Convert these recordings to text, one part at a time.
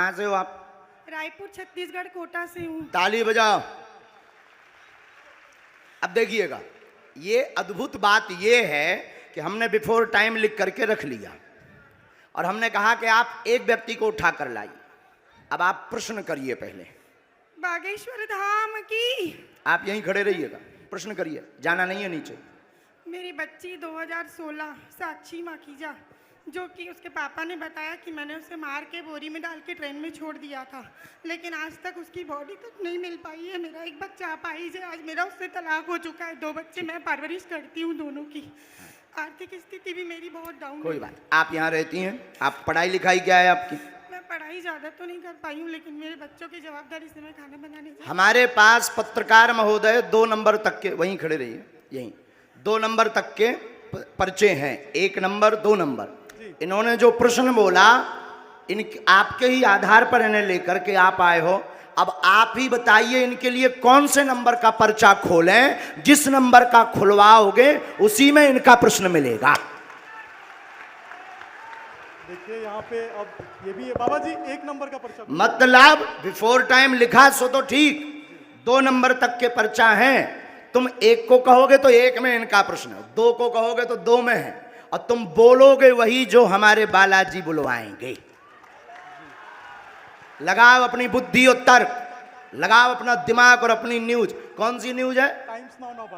कहाँ से हो आप? रायपुर छत्तीसगढ़ कोटा से हूँ। ताली बजाओ। अब देखिएगा, ये अद्भुत बात ये है कि हमने बिफोर टाइम लिख करके रख लिया और हमने कहा कि आप एक व्यक्ति को उठा कर लाइए। अब आप प्रश्न करिए पहले। बागेश्वर धाम की। आप यहीं खड़े रहिएगा, प्रश्न करिए, जाना नहीं है नीचे। मेरी बच्ची 2016 साक्षी माखीजा, जो कि उसके पापा ने बताया कि मैंने उसे मार के बोरी में डाल के ट्रेन में छोड़ दिया था, लेकिन आज तक उसकी बॉडी तक नहीं मिल पाई है। मेरा एक बच्चा अपाहिज है। आज मेरा उससे तलाक हो चुका है। 2 बच्चे मैं परवरिश करती हूँ दोनों की। आर्थिक स्थिति भी मेरी बहुत डाउन है। कोई बात, आप यहाँ रहती हैं, आप पढ़ाई लिखाई क्या है आपकी? मैं पढ़ाई ज़्यादा तो नहीं कर पाई हूँ, लेकिन मेरे बच्चों की जवाबदारी से मैं खाना बनाने जाती हूँ। हमारे पास पत्रकार महोदय 2 नंबर तक के, वहीं खड़े रहिए, यहीं 2 नंबर तक के पर्चे हैं, 1 नंबर 2 नंबर। इन्होंने जो प्रश्न बोला, इन आपके ही आधार पर इन्हें लेकर के आप आए हो। अब आप ही बताइए इनके लिए कौन से नंबर का पर्चा खोलें। जिस नंबर का खुलवाओगे उसी में इनका प्रश्न मिलेगा। देखिए यहाँ पे अब ये भी है बाबा जी, 1 नंबर का पर्चा। मतलब बिफोर टाइम लिखा सो तो ठीक, 2 नंबर तक के पर्चा हैं। तुम 1 को कहोगे तो 1 में इनका प्रश्न, 2 को कहोगे तो 2 में है, और तुम बोलोगे वही जो हमारे बालाजी बुलवाएंगे। लगाओ अपनी बुद्धि और तर्क, लगाओ अपना दिमाग और अपनी न्यूज। कौन सी न्यूज है?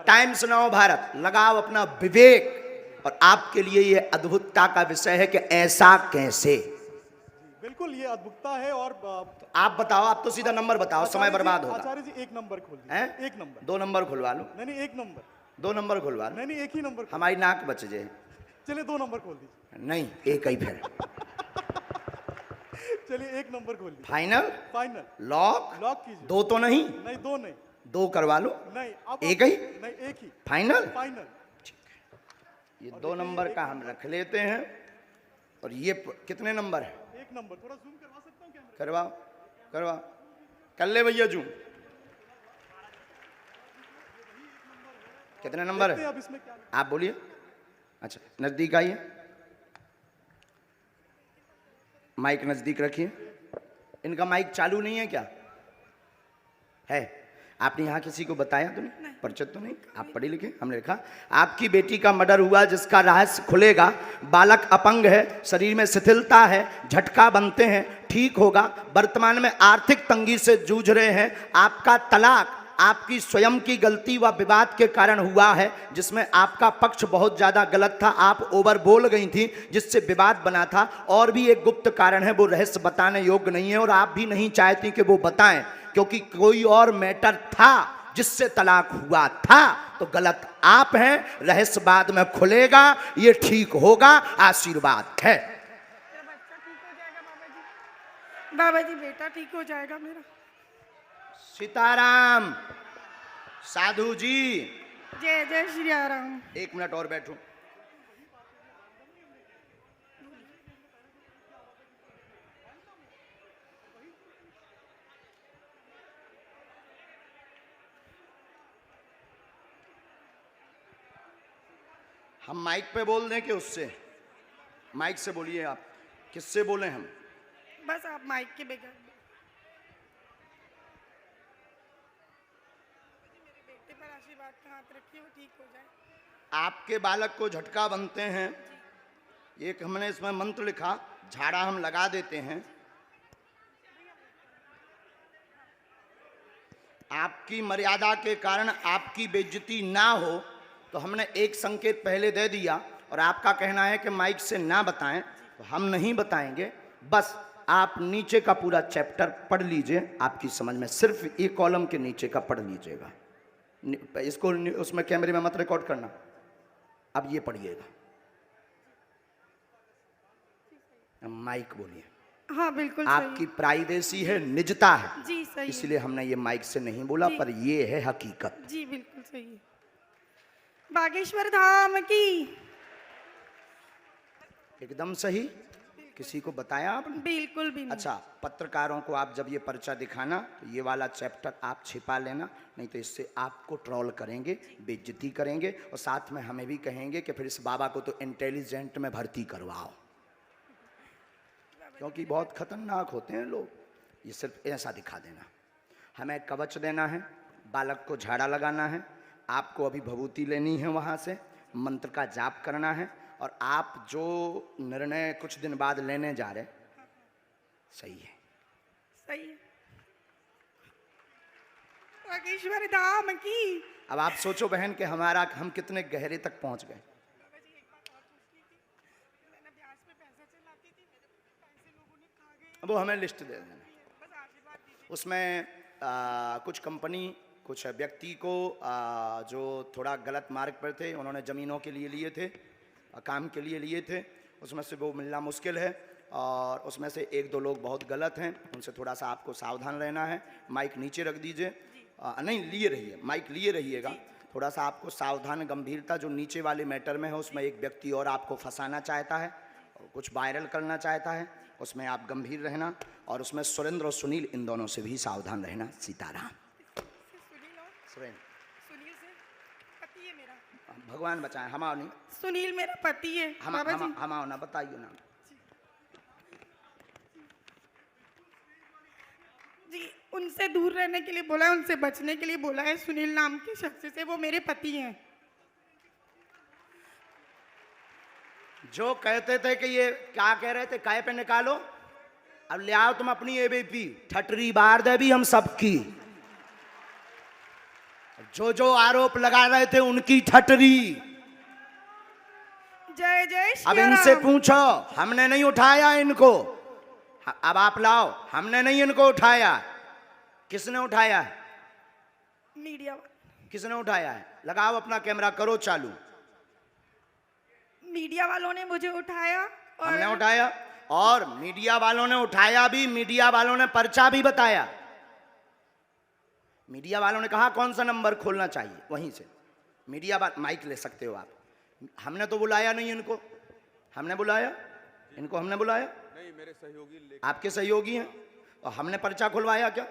Times now Bharat. लगाओ अपना विवेक। और आपके लिए ये अद्भुतता का विषय है कि ऐसा कैसे। बिल्कुल ये अद्भुतता है। और आप बताओ, आप तो सीधा नंबर बताओ, समय बर्बाद होगा। आचार्य जी 1 नंबर खोल दीजिए। हैं? 1 नंबर। 2 नंबर खुलवा लो। नहीं 1 नंबर। 2 नंबर खुलवा लो। नहीं 1 ही नंबर। हमारी नाक बच जाए। चलिए 2 नंबर खोल दीजिए। नहीं, 1 ही फिर। चलिए 1 नंबर खोल दीजिए। फाइनल? फाइनल। लॉक? लॉक कीजिए। 2 तो नहीं? नहीं 2 नहीं। 2 करवा लो। नहीं अब 1 ही? नहीं 1 ही। फाइनल? फाइनल। ये 2 नंबर का हम रख लेते हैं। और ये कितने नंबर है? 1 नंबर। थोड़ा जूम करवा सकता हूँ कैमरा? करवाओ, करवाओ, कर ले भैया जूम। कितने नंबर है? अब इसमें क्या आप बोलिए। अच्छा, नजदीक आइए, माइक नजदीक रखिए। इनका माइक चालू नहीं है क्या? है? आपने यहाँ किसी को बताया तो नहीं? परिचित तो नहीं? आप पढ़े लिखे? हमने लिखा आपकी बेटी का मर्डर हुआ जिसका रहस्य खुलेगा। बालक अपंग है, शरीर में शिथिलता है, झटका बनते हैं, ठीक होगा। वर्तमान में आर्थिक तंगी से जूझ रहे हैं। आपका तलाक आपकी स्वयं की गलती व विवाद के कारण हुआ है, जिसमें आपका पक्ष बहुत ज़्यादा गलत था। आप ओवर बोल गई थी, जिससे विवाद बना था। और भी एक गुप्त कारण है, वो रहस्य बताने योग्य नहीं है और आप भी नहीं चाहती कि वो बताएं, क्योंकि कोई और मैटर था जिससे तलाक हुआ था। तो गलत आप हैं। रहस्य बाद में खुलेगा, ये ठीक होगा, आशीर्वाद है। बच्चा ठीक हो जाएगा बाबा जी। बाबा जी बेटा ठीक हो जाएगा मेरा। सीताराम। साधु जी। जय जय श्री राम। 1 मिनट और बैठो। हम माइक पे बोल दें कि उससे? माइक से बोलिए। आप किससे बोले? हम बस आप माइक के बगैर। मेरे बेटे पर आशीर्वाद का हाथ रखिए, वो ठीक हो जाए। आपके बालक को झटका बनते हैं, एक हमने इसमें मंत्र लिखा, झाड़ा हम लगा देते हैं। आपकी मर्यादा के कारण आपकी बेइज्जती ना हो, तो हमने एक संकेत पहले दे दिया। और आपका कहना है कि माइक से ना बताएं, तो हम नहीं बताएंगे। बस आप नीचे का पूरा चैप्टर पढ़ लीजिए, आपकी समझ में। सिर्फ एक कॉलम के नीचे का पढ़ लीजिएगा। इसको उसमें कैमरे में मत रिकॉर्ड करना। अब ये पढ़िएगा। माइक बोलिए। हाँ बिल्कुल आपकी प्राइवेसी है, निजता है जी, सही इसलिए हमने ये माइक से नहीं बोला, पर ये है हकीकत। जी बिल्कुल सही है। बागेश्वर धाम की। एकदम सही। किसी को बताया आपने? बिल्कुल भी नहीं। अच्छा, पत्रकारों को आप जब ये पर्चा दिखाना तो ये वाला चैप्टर आप छिपा लेना, नहीं तो इससे आपको ट्रोल करेंगे, बेइज्जती करेंगे, और साथ में हमें भी कहेंगे कि फिर इस बाबा को तो इंटेलिजेंट में भर्ती करवाओ। क्योंकि बहुत खतरनाक होते हैं लोग। ये सिर्फ ऐसा दिखा देना। हमें कवच देना है, बालक को झाड़ा लगाना है, आपको अभी भभूति लेनी है, वहाँ से मंत्र का जाप करना है, और आप जो निर्णय कुछ दिन बाद लेने जा रहे सही है। सही है। बागेश्वर धाम की। अब आप सोचो बहन कि हम कितने गहरे तक पहुंच गए। बाबा जी, एक बात और पूछनी थी। मैंने ब्याज पे पैसा चलाती थी, मेरे पैसे लोगों ने खा गए। वो हमें लिस्ट दे देना। बस आशीर्वाद दीजिए। उसमें कुछ कंपनी, कुछ व्यक्ति को जो थोड़ा गलत मार्ग पर थे, उन्होंने ज़मीनों के लिए लिए थे, काम के लिए लिए थे, उसमें से वो मिलना मुश्किल है। और उसमें से एक दो लोग बहुत गलत हैं, उनसे थोड़ा सा आपको सावधान रहना है। माइक नीचे रख दीजिए, नहीं लिए रहिए, माइक लिए रहिएगा। थोड़ा सा आपको सावधान, गंभीरता, जो नीचे वाले मैटर में है उसमें एक व्यक्ति और आपको फंसाना चाहता है, कुछ वायरल करना चाहता है, उसमें आप गंभीर रहना। और उसमें सुरेंद्र और सुनील, इन दोनों से भी सावधान रहना। सीताराम। सुरेंद्र, सुनील से पति है मेरा। भगवान बचाए, हमाओ नहीं, सुनील मेरा पति है बाबा जी। हमाओ ना, बताइए ना जी। उनसे दूर रहने के लिए बोला है, उनसे बचने के लिए बोला है। सुनील नाम के शख्स से, वो मेरे पति हैं। जो कहते थे कि ये क्या कह रहे थे, काय पे निकालो, अब ले आओ तुम अपनी एबीपी, ठटरी बार दे भी हम सबकी। जो जो आरोप लगा रहे थे उनकी ठटरी। जय जय अब श्री इनसे राम। पूछो, हमने नहीं उठाया इनको। अब आप लाओ, हमने नहीं इनको उठाया। किसने उठाया है? मीडिया वाले। किसने उठाया है? लगाओ अपना कैमरा, करो चालू। मीडिया वालों ने मुझे उठाया और हमने उठाया, और मीडिया वालों ने उठाया भी, मीडिया वालों ने पर्चा भी बताया। मीडिया वालों ने कहा कौन सा नंबर खोलना चाहिए, वहीं से मीडिया माइक ले सकते हो आप। हमने तो बुलाया नहीं इनको, हमने बुलाया इनको, हमने बुलाया नहीं, मेरे सहयोगी आपके सहयोगी हैं। और हमने पर्चा खुलवाया क्या?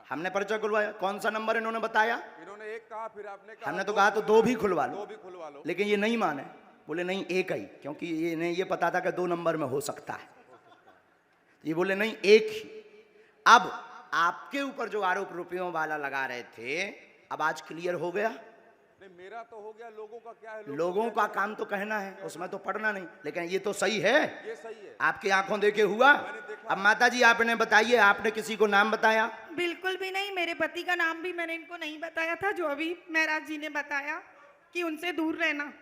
हमने पर्चा खुलवाया। कौन सा नंबर इन्होंने बताया? इन्होंने एक कहा, फिर आपने कहा हमने तो कहा तो दो भी खुलवा दो लो, भी खुलवा लो। लेकिन ये नहीं माने, बोले नहीं एक ही, क्योंकि ये नहीं, ये पता था कि 2 नंबर में हो सकता है। ये बोले नहीं एक ही। अब आपके ऊपर जो आरोप रुपयों वाला लगा रहे थे, अब आज क्लियर हो गया। नहीं, मेरा तो हो गया, लोगों का क्या है? लोगों का काम तो कहना है, उसमें तो पढ़ना नहीं। लेकिन ये तो सही है, ये सही है। आपकी आंखों देखे हुआ। अब माता जी आपने बताइए, आपने किसी को नाम बताया? बिल्कुल भी नहीं। मेरे पति का नाम भी मैंने इनको नहीं बताया था, जो अभी महराज जी ने बताया कि उनसे दूर रहना।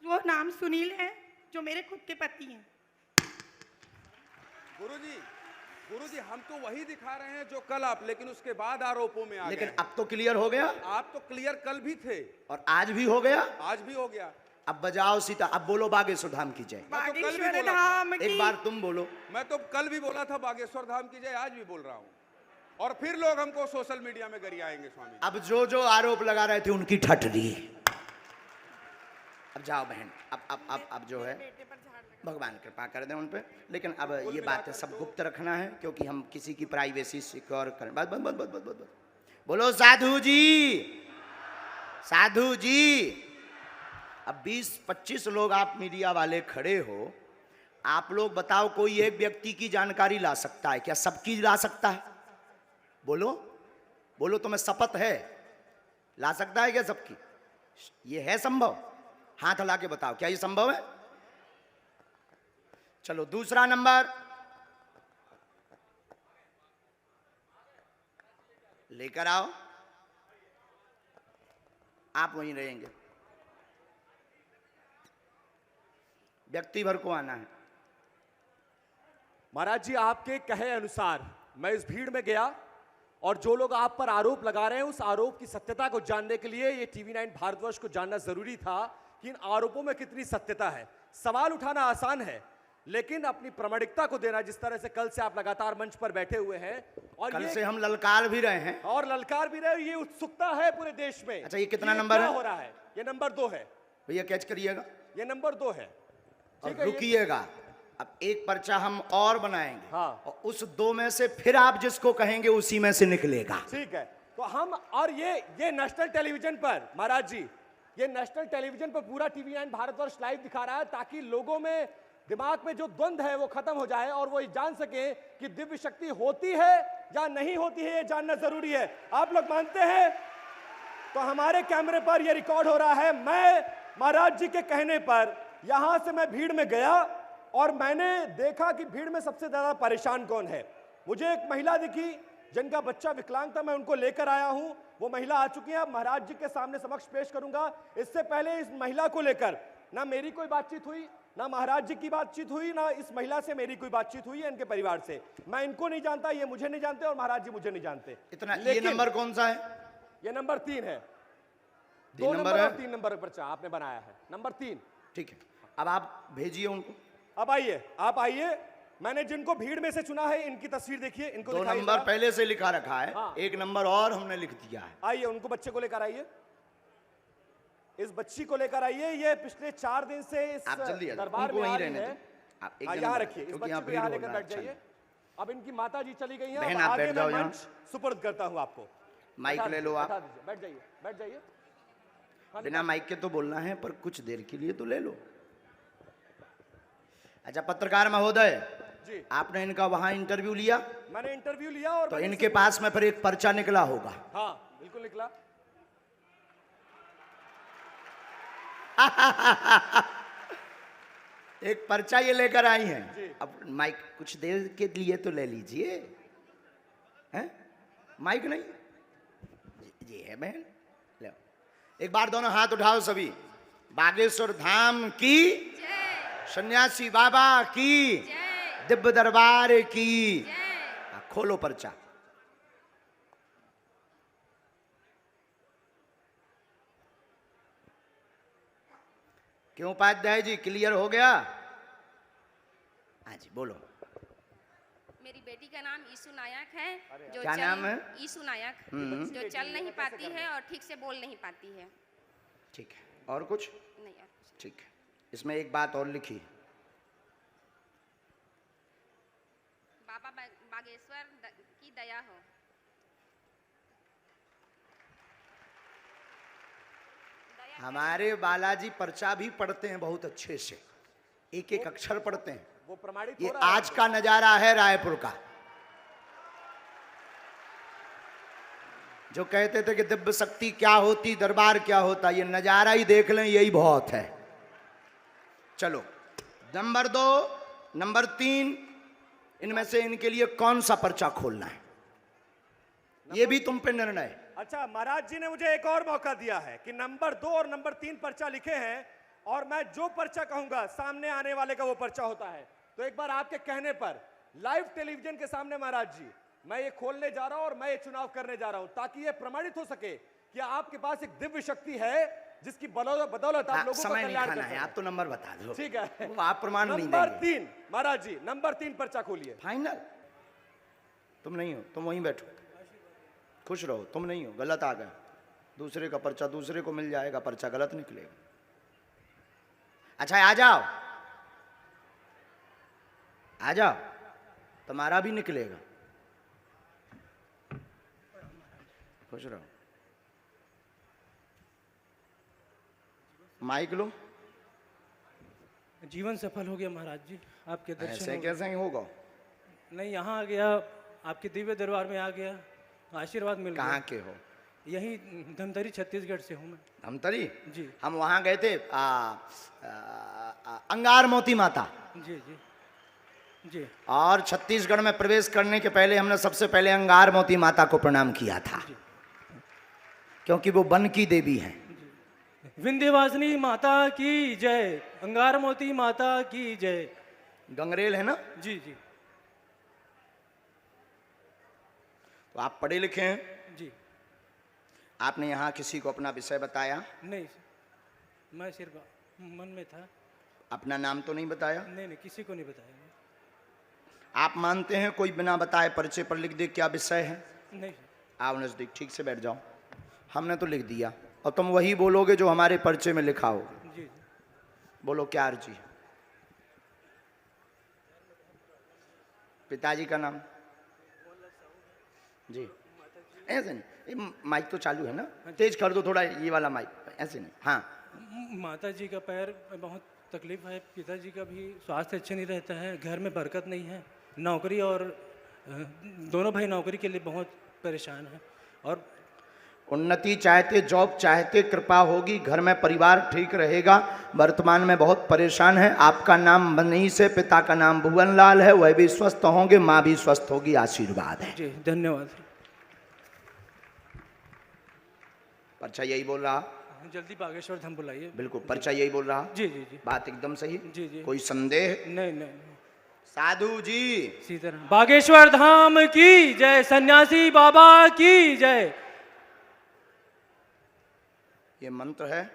वो नाम सुनील है, जो मेरे खुद के पति हैं। गुरुजी, हम तो वही दिखा रहे हैं जो कल आप, लेकिन उसके बाद आरोपों में आ लेकिन गए। अब तो क्लियर हो गया, आप तो क्लियर कल भी थे और आज भी हो गया। आज भी हो गया। अब बजाओ सीता, अब बोलो बागेश्वर धाम की जय। मैं तो कल भी बागेश्वर बोला था। धाम की। एक बार तुम बोलो। मैं तो कल भी बोला था बागेश्वर धाम की जय, आज भी बोल रहा हूँ। और फिर लोग हमको सोशल मीडिया में गरियाएंगे स्वामी। अब जो जो आरोप लगा रहे थे उनकी ठटरी। अब जाओ बहन, अब जो है भगवान कृपा कर दें उन पे। लेकिन अब ये बातें सब गुप्त रखना है, क्योंकि हम किसी की प्राइवेसी सिक्योर करें। बस बस बस बस बस बस बोलो साधु जी, साधु जी। अब 20-25 लोग आप मीडिया वाले खड़े हो, आप लोग बताओ कोई एक व्यक्ति की जानकारी ला सकता है क्या? सबकी ला सकता है? बोलो बोलो, तुम्हें शपथ है, ला सकता है क्या सबकी? ये है संभव? हाथ ला के बताओ, क्या ये संभव है? चलो दूसरा नंबर लेकर आओ, आप वहीं रहेंगे, व्यक्ति भर को आना है। महाराज जी, आपके कहे अनुसार मैं इस भीड़ में गया, और जो लोग आप पर आरोप लगा रहे हैं उस आरोप की सत्यता को जानने के लिए ये TV9 भारतवर्ष को जानना जरूरी था कि इन आरोपों में कितनी सत्यता है। सवाल उठाना आसान है, लेकिन अपनी प्रामाणिकता को देना, जिस तरह से कल से आप लगातार मंच पर बैठे हुए हैं, और कल से हम ललकार भी रहे हैं, और ललकार भी रहे, ये उत्सुकता है पूरे देश में। अच्छा, ये कितना कि नंबर क्या है? हो रहा है? ये नंबर 2 है भैया, कैच करिएगा ये नंबर 2 है। और ठीक है, ये- रुकिएगा। अब एक पर्चा हम और बनाएंगे, हाँ। और उस 2 में से फिर आप जिसको कहेंगे उसी में से निकलेगा। ठीक है, तो हम, और ये नेशनल टेलीविजन पर, महाराज जी, ये नेशनल टेलीविजन पर पूरा TV9 भारतवर्ष लाइव दिखा रहा है, ताकि लोगों में दिमाग में जो द्वंद है वो खत्म हो जाए और वो ये जान सके कि दिव्य शक्ति होती है या नहीं होती है, ये जानना जरूरी है। आप लोग मानते हैं? तो हमारे कैमरे पर ये रिकॉर्ड हो रहा है। मैं महाराज जी के कहने पर यहां से मैं भीड़ में गया और मैंने देखा कि भीड़ में सबसे ज्यादा परेशान कौन है। मुझे एक महिला दिखी जिनका बच्चा विकलांग था, मैं उनको लेकर आया हूं। वो महिला आ चुकी है, अब महाराज जी के सामने समक्ष पेश करूंगा। इससे पहले इस महिला को लेकर ना मेरी कोई बातचीत हुई, ना महाराज जी की बातचीत हुई, ना इस महिला से मेरी कोई बातचीत हुई है, इनके परिवार से। मैं इनको नहीं जानता, ये मुझे नहीं जानते और महाराज जी मुझे नहीं जानते। इतना ये नंबर कौन सा है? ये नंबर 3 है। 3 नंबर है, 3 नंबर पर्चा आपने बनाया है, नंबर 3। ठीक है, अब आप भेजिए उनको। अब आइए, आप आइए। मैंने जिनको भीड़ में से चुना है इनकी तस्वीर देखिए, इनको 2 दिखाइए नंबर जरा। पहले से लिखा रखा है, हाँ। 1 नंबर और हमने लिख दिया है। आइए, उनको बच्चे को लेकर आइए, इस बच्ची को लेकर आइए। ये पिछले 4 दिन से इस आप जल्दी आ जाओ, दरबार उनको में आ वहीं रही रहने है। दो। आप एक हाँ, जन यहाँ बैठो, रखिए, इस क्योंकि बच्ची यहाँ को भीड़ यहाँ हो लेकर रहा है। बैठ जाइए। अब इनकी माता जी चली गई हैं, बहन, अब आप आगे बैठ जाओ मैं यहाँ। मंच सुपुर्द करता हूँ आपको। माइक बैठा ले लो दीजिए, आप। बैठा दीजिए, बैठ जाइए, बैठ जाइए। बिना माइक के तो बोलना है, पर कुछ देर के लिए तो ले लो। अच्छा पत्रकार महोदय जी, आपने इनका वहां इंटरव्यू लिया, मैंने इंटरव्यू लिया और तो मैंने इनके पास में फिर एक पर्चा निकला होगा। हाँ बिल्कुल निकला। एक पर्चा ये लेकर आई जी। हैं। अब माइक कुछ देर के लिए तो ले लीजिए, हैं? माइक नहीं ये है बहन, ले एक बार दोनों हाथ उठाओ सभी। बागेश्वर धाम की, सन्यासी बाबा की, दिव्य दरबार की। खोलो पर्चा। क्यों उपाध्याय जी, क्लियर हो गया? हाँ जी बोलो। मेरी बेटी का नाम ईशु नायक है। जो क्या नाम है? ईशु नायक, जो चल नहीं पाती है और ठीक से बोल नहीं पाती है। ठीक है, और कुछ? नहीं और कुछ। ठीक है, इसमें एक बात और लिखी। बाबा बागेश्वर की दया हो। हमारे बालाजी पर्चा भी पढ़ते हैं बहुत अच्छे से, एक एक अक्षर पढ़ते हैं। वो प्रमाणित ये हो रहा है। आज का नजारा है रायपुर का। जो कहते थे कि दिव्य शक्ति क्या होती, दरबार क्या होता, ये नजारा ही देख लें, यही बहुत है। चलो नंबर 2, नंबर 3, इनमें से इनके लिए कौन सा पर्चा खोलना है, ये भी तुम पे निर्णय है। अच्छा, महाराज जी ने मुझे एक और मौका दिया है कि नंबर 2 और नंबर 3 पर्चा लिखे हैं और मैं जो पर्चा कहूंगा सामने आने वाले का वो पर्चा होता है। तो एक बार आपके कहने पर लाइव टेलीविजन के सामने महाराज जी मैं ये खोलने जा रहा हूं और मैं ये चुनाव करने जा रहा हूं, ताकि ये प्रमाणित हो सके कि आपके पास एक दिव्य शक्ति है जिसकी बदौलत आप लोगों का समय नहीं कल्याण खाना कर है, आप तो नंबर बता दो। ठीक है, वो आप प्रमाण नहीं नंबर देंगे। 3 महाराज जी, नंबर 3 पर्चा खोलिए। फाइनल? तुम नहीं हो, तुम वहीं बैठो, खुश रहो। तुम नहीं हो, गलत आ गया। दूसरे का पर्चा दूसरे को मिल जाएगा, पर्चा गलत निकलेगा। अच्छा आ जाओ, आ जाओ, तुम्हारा भी निकलेगा। खुश रहो। माइक लो। जीवन सफल हो गया महाराज जी, आपके दर्शन ऐसे हो गए। कैसे होगा? नहीं, यहाँ आ गया, आपके दिव्य दरबार में आ गया, आशीर्वाद मिल कहाँ गया। के हो? यही धमतरी छत्तीसगढ़ से हूँ मैं। धमतरी? जी हम वहां गए थे अंगार मोती माता, जी जी जी। और छत्तीसगढ़ में प्रवेश करने के पहले हमने सबसे पहले अंगार मोती माता को प्रणाम किया था, क्योंकि वो वन की देवी हैं। विंध्यवासिनी माता की जय, अंगार मोती माता की जय। गंगरेल है ना? जी जी तो आप पढ़े लिखे हैं। जी। आपने यहाँ किसी को अपना विषय बताया? नहीं, मैं सिर्फ मन में था। अपना नाम तो नहीं बताया? नहीं नहीं, किसी को नहीं बताया। आप मानते हैं कोई बिना बताए पर्चे पर लिख दे क्या विषय है? नहीं आओ नजदीक, ठीक से बैठ जाओ। हमने तो लिख दिया और तुम वही बोलोगे जो हमारे पर्चे में लिखा हो। जी जी। बोलो क्या अर्जी? पिताजी का नाम? जी। ऐसे नहीं, ये माइक तो चालू है ना, तेज कर दो थोड़ा ये वाला माइक। ऐसे नहीं, हाँ। माता जी का पैर बहुत तकलीफ है, पिताजी का भी स्वास्थ्य अच्छा नहीं रहता है, घर में बरकत नहीं है, नौकरी और दोनों भाई नौकरी के लिए बहुत परेशान हैं। और उन्नति चाहते, जॉब चाहते, कृपा होगी, घर में परिवार ठीक रहेगा। वर्तमान में बहुत परेशान है। आपका नाम मनीष है, पिता का नाम भुवन लाल है, वह भी स्वस्थ होंगे, माँ भी स्वस्थ होगी, आशीर्वाद है। जी धन्यवाद। पर्चा यही बोल रहा? जल्दी बागेश्वर धाम बुलाइए। बिल्कुल, पर्चा यही बोल रहा? जी जी जी बात एकदम सही। जी जी। कोई संदेह? नहीं नहीं। साधु जी सीताराम। बागेश्वर धाम की जय, सन्यासी बाबा की जय। ये मंत्र है,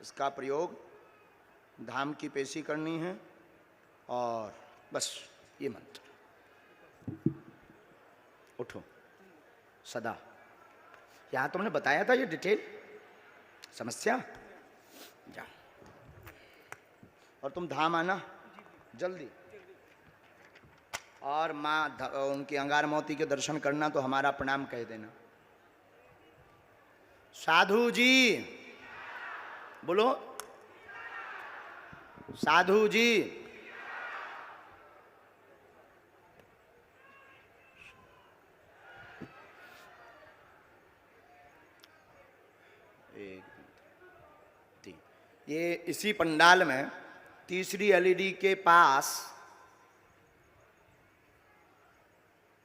इसका प्रयोग धाम की पेशी करनी है और बस ये मंत्र। उठो सदा। यहाँ तुमने बताया था ये डिटेल समस्या। जाओ और तुम धाम आना जल्दी। और माँ उनकी अंगार मोती के दर्शन करना तो हमारा प्रणाम कह देना। साधु जी बोलो, साधु जी। एक, तीन। ये इसी पंडाल में तीसरी एलईडी के पास